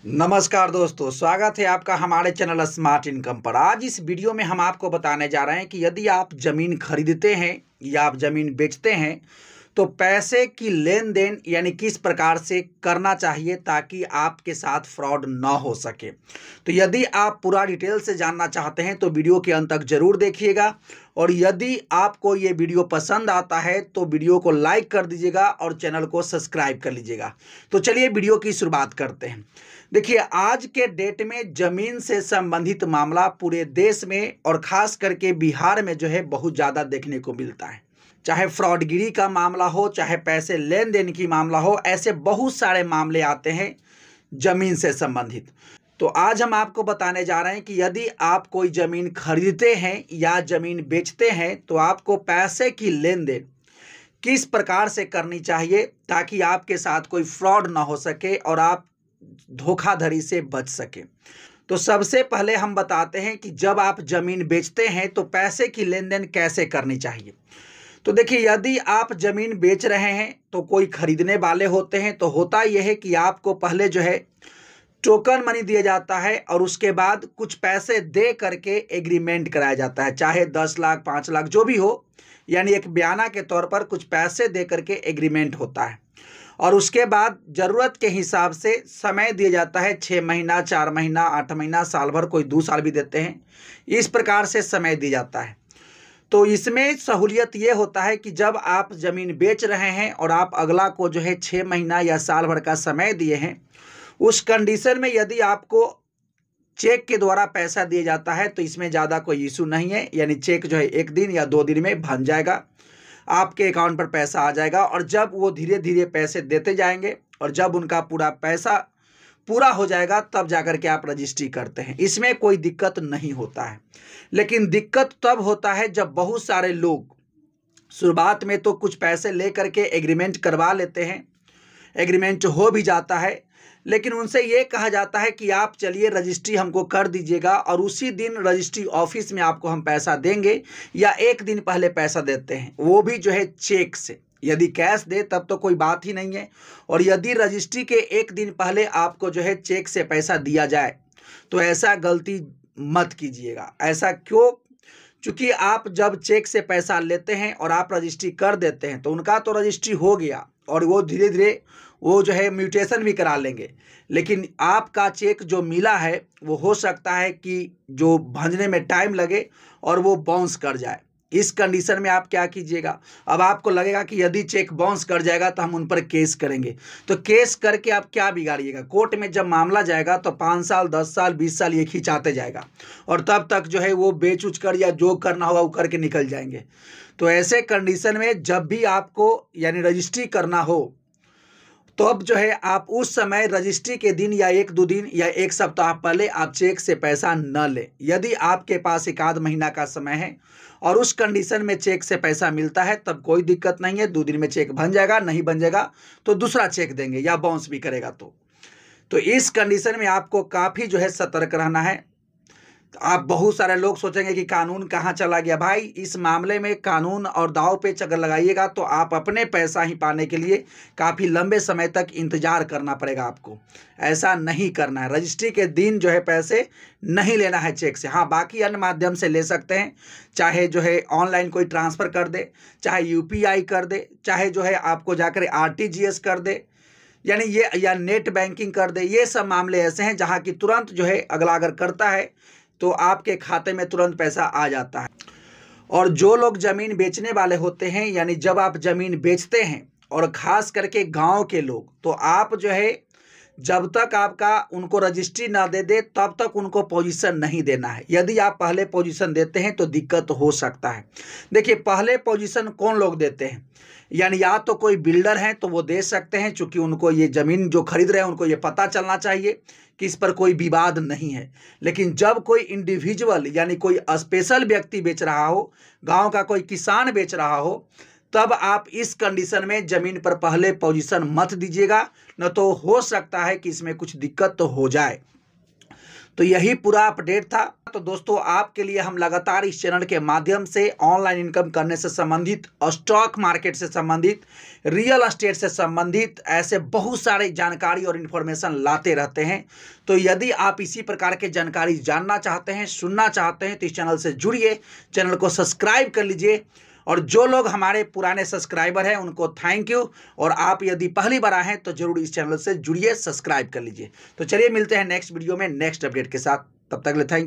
नमस्कार दोस्तों, स्वागत है आपका हमारे चैनल स्मार्ट इनकम पर। आज इस वीडियो में हम आपको बताने जा रहे हैं कि यदि आप ज़मीन खरीदते हैं या आप ज़मीन बेचते हैं तो पैसे की लेन देन यानी किस प्रकार से करना चाहिए ताकि आपके साथ फ्रॉड ना हो सके। तो यदि आप पूरा डिटेल से जानना चाहते हैं तो वीडियो के अंत तक जरूर देखिएगा, और यदि आपको ये वीडियो पसंद आता है तो वीडियो को लाइक कर दीजिएगा और चैनल को सब्सक्राइब कर लीजिएगा। तो चलिए वीडियो की शुरुआत करते हैं। देखिए, आज के डेट में ज़मीन से संबंधित मामला पूरे देश में और ख़ास करके बिहार में जो है बहुत ज़्यादा देखने को मिलता है। चाहे फ्रॉडगिरी का मामला हो, चाहे पैसे लेन देन की मामला हो, ऐसे बहुत सारे मामले आते हैं ज़मीन से संबंधित। तो आज हम आपको बताने जा रहे हैं कि यदि आप कोई ज़मीन खरीदते हैं या ज़मीन बेचते हैं तो आपको पैसे की लेन देन किस प्रकार से करनी चाहिए ताकि आपके साथ कोई फ्रॉड ना हो सके और आप धोखाधड़ी से बच सके। तो सबसे पहले हम बताते हैं कि जब आप ज़मीन बेचते हैं तो पैसे की लेन देन कैसे करनी चाहिए। तो देखिए, यदि आप ज़मीन बेच रहे हैं तो कोई खरीदने वाले होते हैं, तो होता यह है कि आपको पहले जो है टोकन मनी दिया जाता है और उसके बाद कुछ पैसे दे करके एग्रीमेंट कराया जाता है, चाहे 10 लाख 5 लाख जो भी हो, यानी एक बयाना के तौर पर कुछ पैसे दे करके एग्रीमेंट होता है। और उसके बाद ज़रूरत के हिसाब से समय दिया जाता है, 6 महीना 4 महीना 8 महीना साल भर, कोई 2 साल भी देते हैं। इस प्रकार से समय दिया जाता है। तो इसमें सहूलियत ये होता है कि जब आप ज़मीन बेच रहे हैं और आप अगला को जो है 6 महीना या साल भर का समय दिए हैं, उस कंडीशन में यदि आपको चेक के द्वारा पैसा दिया जाता है तो इसमें ज़्यादा कोई इशू नहीं है। यानी चेक जो है 1 दिन या 2 दिन में बन जाएगा, आपके अकाउंट पर पैसा आ जाएगा। और जब वो धीरे धीरे पैसे देते जाएंगे और जब उनका पूरा पैसा पूरा हो जाएगा तब जाकर के आप रजिस्ट्री करते हैं। इसमें कोई दिक्कत नहीं होता है। लेकिन दिक्कत तब होता है जब बहुत सारे लोग शुरुआत में तो कुछ पैसे ले करके एग्रीमेंट करवा लेते हैं, एग्रीमेंट हो भी जाता है, लेकिन उनसे ये कहा जाता है कि आप चलिए रजिस्ट्री हमको कर दीजिएगा और उसी दिन रजिस्ट्री ऑफिस में आपको हम पैसा देंगे, या 1 दिन पहले पैसा देते हैं, वो भी जो है चेक से। यदि कैश दे तब तो कोई बात ही नहीं है, और यदि रजिस्ट्री के 1 दिन पहले आपको जो है चेक से पैसा दिया जाए तो ऐसा गलती मत कीजिएगा। ऐसा क्यों? क्योंकि आप जब चेक से पैसा लेते हैं और आप रजिस्ट्री कर देते हैं तो उनका तो रजिस्ट्री हो गया और वो धीरे धीरे वो जो है म्यूटेशन भी करा लेंगे, लेकिन आपका चेक जो मिला है वो हो सकता है कि जो भंजने में टाइम लगे और वो बाउंस कर जाए। इस कंडीशन में आप क्या कीजिएगा? अब आपको लगेगा कि यदि चेक बाउंस कर जाएगा तो हम उन पर केस करेंगे, तो केस करके आप क्या बिगाड़िएगा? कोर्ट में जब मामला जाएगा तो 5 साल 10 साल 20 साल ये खिंचाते जाएगा, और तब तक जो है वो बेच उच कर या जो करना होगा वो करके निकल जाएंगे। तो ऐसे कंडीशन में जब भी आपको यानी रजिस्ट्री करना हो तो अब जो है आप उस समय रजिस्ट्री के दिन या 1-2 दिन या 1 सप्ताह पहले आप चेक से पैसा न लें। यदि आपके पास 1 आध महीना का समय है और उस कंडीशन में चेक से पैसा मिलता है तब कोई दिक्कत नहीं है, 2 दिन में चेक बन जाएगा, नहीं बन जाएगा तो दूसरा चेक देंगे या बाउंस भी करेगा। तो इस कंडीशन में आपको काफ़ी जो है सतर्क रहना है। तो आप बहुत सारे लोग सोचेंगे कि कानून कहाँ चला गया। भाई, इस मामले में कानून और दांव पेच अगर लगाइएगा तो आप अपने पैसा ही पाने के लिए काफ़ी लंबे समय तक इंतजार करना पड़ेगा आपको। ऐसा नहीं करना है। रजिस्ट्री के दिन जो है पैसे नहीं लेना है चेक से। हाँ, बाकी अन्य माध्यम से ले सकते हैं, चाहे जो है ऑनलाइन कोई ट्रांसफ़र कर दे, चाहे UPI कर दे, चाहे जो है आपको जाकर RTGS कर दे, यानी ये या नेट बैंकिंग कर दे। ये सब मामले ऐसे हैं जहाँ की तुरंत जो है अगला अगर करता है तो आपके खाते में तुरंत पैसा आ जाता है। और जो लोग ज़मीन बेचने वाले होते हैं, यानी जब आप ज़मीन बेचते हैं और ख़ास करके गांव के लोग, तो आप जो है जब तक आपका उनको रजिस्ट्री ना दे दे तब तक उनको पोजीशन नहीं देना है। यदि आप पहले पोजीशन देते हैं तो दिक्कत हो सकता है। देखिए, पहले पोजीशन कौन लोग देते हैं? यानी या तो कोई बिल्डर हैं तो वो दे सकते हैं, चूँकि उनको ये ज़मीन जो खरीद रहे हैं उनको ये पता चलना चाहिए कि इस पर कोई विवाद नहीं है। लेकिन जब कोई इंडिविजुअल यानी कोई स्पेशल व्यक्ति बेच रहा हो, गांव का कोई किसान बेच रहा हो, तब आप इस कंडीशन में ज़मीन पर पहले पोजीशन मत दीजिएगा, न तो हो सकता है कि इसमें कुछ दिक्कत तो हो जाए। तो यही पूरा अपडेट था। तो दोस्तों, आपके लिए हम लगातार इस चैनल के माध्यम से ऑनलाइन इनकम करने से संबंधित, स्टॉक मार्केट से संबंधित, रियल एस्टेट से संबंधित ऐसे बहुत सारे जानकारी और इन्फॉर्मेशन लाते रहते हैं। तो यदि आप इसी प्रकार के जानकारी जानना चाहते हैं, सुनना चाहते हैं, तो इस चैनल से जुड़िए, चैनल को सब्सक्राइब कर लीजिए। और जो लोग हमारे पुराने सब्सक्राइबर हैं उनको थैंक यू, और आप यदि पहली बार आए हैं तो जरूर इस चैनल से जुड़िए, सब्सक्राइब कर लीजिए। तो चलिए मिलते हैं नेक्स्ट वीडियो में नेक्स्ट अपडेट के साथ, तब तक के लिए थैंक यू।